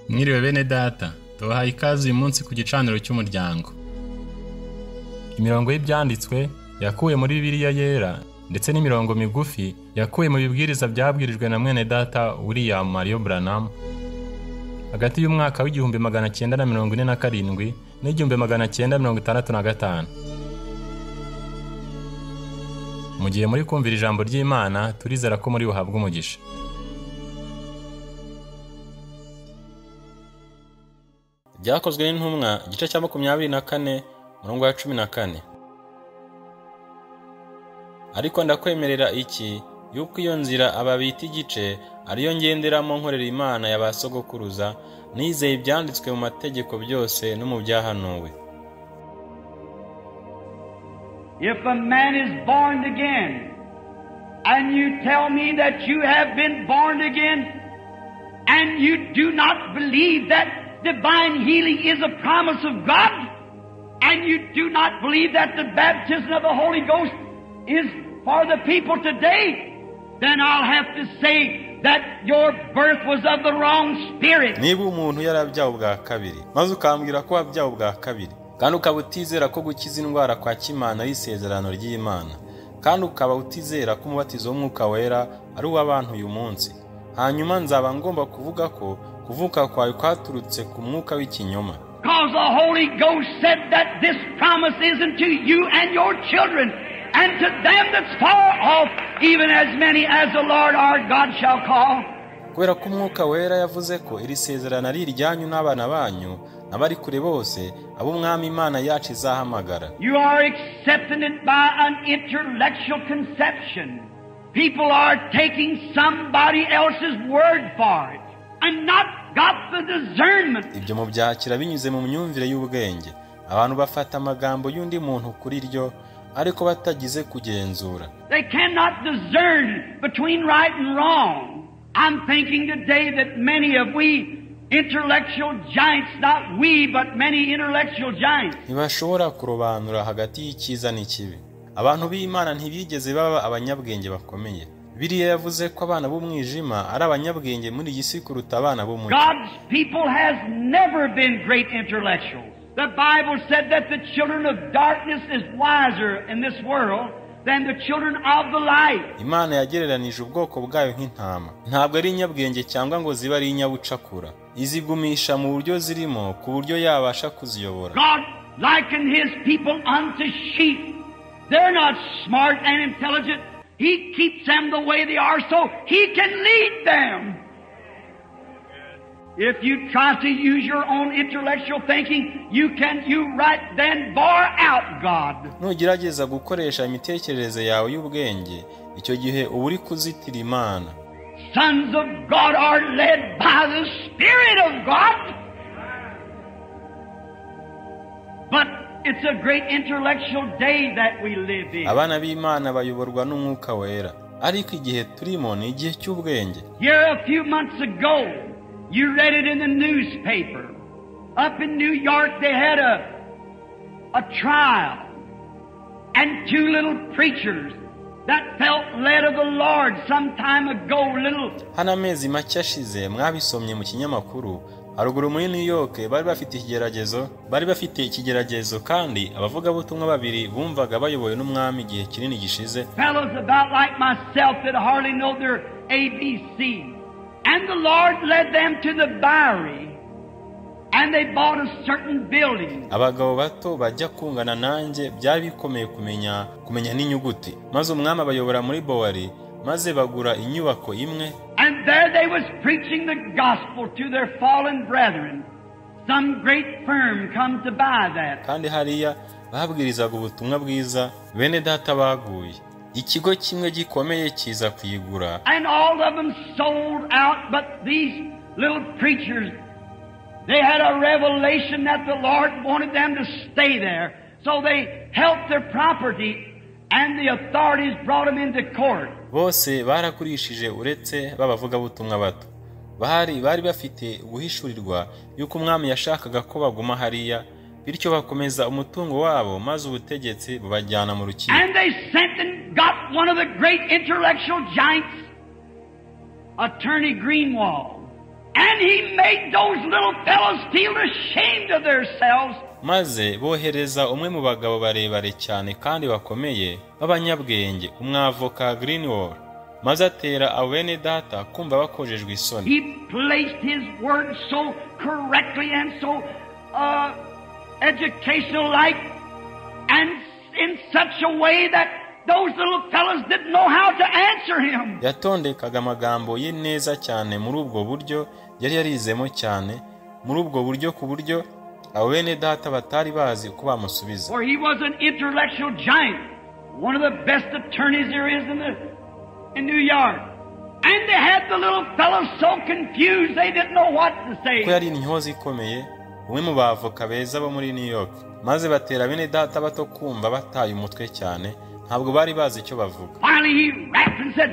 Mwiriwe bene data, tubahaye ikaze uyu munsi ku gicaniro cy'umuryango. Imirongo y'ibyanditswe yakuwe muri Bibiliya yera ndetse n'imirongo migufi yakuwe mu bibwiriza byabwirijwe na mwene data William Mario Branham hagati y'umwaka w'igihumbi 1947 n'igihumbi 1965. Mu gihe muri kumvira ijambo ry'Imana, turizera ko muri buhabwe umugisha. Byakozwe n'intumwa igice cya 24 murongo wa 14. Ariko ndakwemerera iki, yuko iyo nzira ababita igice ariyo ngenderamo nkorera Imana y'abasogokuruza, nizeye ibyanditswe mu mategeko byose no mu byahanuwe. If a man is born again, and you tell me that you have been born again, and you do not believe that divine healing is a promise of God, and you do not believe that the baptism of the Holy Ghost is for the people today, then I'll have to say that your birth was of the wrong spirit. Niba umuntu yarabyawe ubwa kabiri, maze ukambwira ko wabyawe ubwa kabiri, kandi ukaba utizera ko gukiza indwara kwa Kimana ari isezerano ry'Imana, kandi ukaba utizera ko umubatizo w'Umwuka Wera ari uw'abantu uyu munsi, hanyuma nzaba ngomba kuvuga ko kuvuka kwawe kwaturutse ku mwuka w'ikinyoma. Because the Holy Ghost said that this promise isn't to you and your children, and to them that's far off, even as many as the Lord our God shall call. Kubera ko Umwuka Wera yavuze ko iri sezerano ari iryanyu n'abana banyu n'abari kure bose, abo Umwami Imana yacu izahamagara. You are accepting it by an intellectual conception. People are taking somebody else's word for it and not got the discernment. Ibyo mu byakira binyuze mu myumvire y'ubwenge. Abantu bafata amagambo y'undi muntu kuri ryo, ariko batagize kugenzura. They cannot discern between right and wrong. I'm thinking today that many of we intellectual giants, not we but many intellectual giants, ntibashobora kurobanura hagati y'icyiza n'ikibi. Abantu b'Imana ntibigeze baba abanyabwenge bakomeye. Bibiliya yavuze ko abana b'umwijima ari abanyabwenge muri iyi si kuruta abana b'umucyo. God's people has never been great intellectuals. The Bible said that the children of darkness is wiser in this world than the children of the light. Imana yagereranije ubwoko bwayo nk'intama. Ntabwo ari inyabwenge cyangwa ngo ziba ari inyabucakura. Izigumisha mu buryo zirimo ku buryo yabasha kuziyobora. God likened his people unto sheep. They're not smart and intelligent. He keeps them the way they are so he can lead them. If you try to use your own intellectual thinking, you right then bar out God. Nugerageza gukoresha imitekerereze yawe y'ubwenge, icyo gihe uba uri kuzitira Imana. Sons of God are led by the Spirit of God. But it's a great intellectual day that we live in. Abana b'Imana bayoborwa n'Umwuka Wera, ariko igihe turimo ni igihe cy'ubwenge. Here a few months ago, you read it in the newspaper. Up in New York they had a trial, and two little preachers that felt led of the Lord some time ago, Hana amezi make ashize mwabisomye mu kinyamakuru, haruguru muri New York bari bafite ikigeragezo kandi abavuga butumwa babiri bumvaga bayoboye n'umwami igihe kinini gishize. Fellows about like myself that hardly know their ABC. And the Lord led them to the Bowery, and they bought a certain building. Abagabo bato bajya kungana nanjye byari bikomeye kumenya n'inyuguti. Maze umwami abayobora muri Bowery, maze bagura inyubako imwe. And there they was preaching the gospel to their fallen brethren. Some great firm come to buy that. Kandi hariya babwirizaga ubutumwa bwiza bene data baguye. Ikigo kimwe gikomeye kiza kuyigura. And all of them sold out, but these little preachers, they had a revelation that the Lord wanted them to stay there. So they held their property, and the authorities brought them into court. Bose barakurishije uretse babavuga butumwa bato. Bari bafite guhishurirwa yuko umwami yashakaga ko baguma hariya, bityo bakomeza umutungo wabo, maze ubutegetsi bubajyana mu rukiko. And they sent and got one of the great intellectual giants, Attorney Greenwald, And he made those little fellows feel ashamed of themselves. maze bohereza umwe mu bagabo barebare cyane kandi bakomeye b'abanyabwenge, umwavoka Greenwald, maze atera abo bene data kumva bakojejwe isoni. He placed his words so correctly and so educational-like and in such a way that those little fellows didn't know how to answer him. Yatondekaga amagambo ye neza cyane muri ubwo buryo yari yarizemo cyane muri ubwo buryo ku buryo abo bene data batari bazi uko bamusubiza. For he was an intellectual giant, one of the best attorneys there is in New York. And they had the little fellows so confused they didn't know what to say. Ko yari intyozi ikomeye, umwe mu bavoka beza bo muri New York, maze batera bene data bato kumva bataye umutwe cyane, ntabwo bari bazi icyo bavuga. Finally he rapped and said,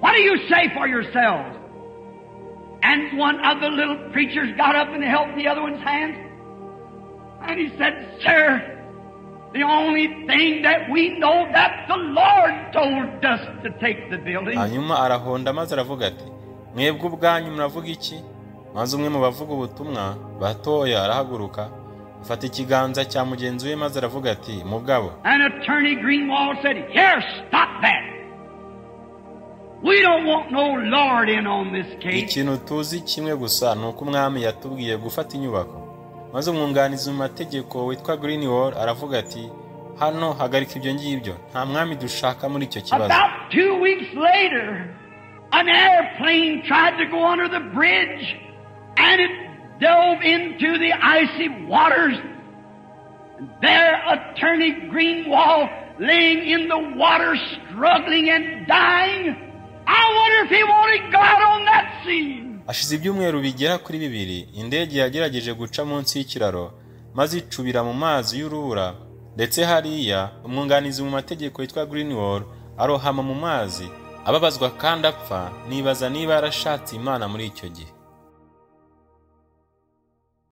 "What do you say for yourselves?" And one of the little preachers got up and held the other one's hand. And he said, "Sir, the only thing that we know that the Lord told us to take the building." Hanyuma arahonda maze aravuga ati, "Mwebwe ubwanyu muravuga iki?" Maze umwe mu bavuga ubutumwa batoya arahaguruka, afata ikiganza cya mugenzi we maze aravuga ati, "Mugabo." And Attorney Greenwald said, "Here, stop that. We don't want no Lord in on this case." Ikintu tuzi kimwe gusa nuko umwami yatubwiye gufata inyubako. Maze umwunganizi mu mategeko witwa Greenwald aravuga ati, "Hano hagarika ibyo ngibyo, nta mwami dushaka muri icyo kibazo." About 2 weeks later, an airplane tried to go under the bridge and it dove into the icy waters. And there Attorney Greenwald laying in the water struggling and dying. I wonder if he wanted God on that scene. Hashize ibyumweru bigera kuri 2, indege yagerageje guca munsi y'ikiraro maze icubira mu mazi y'urubura, ndetse hariya umwunganizi mu mategeko witwa Greenwald arohama mu mazi ababazwa kandi apfa. Nibaza niba yarashatse Imana muri icyo gihe.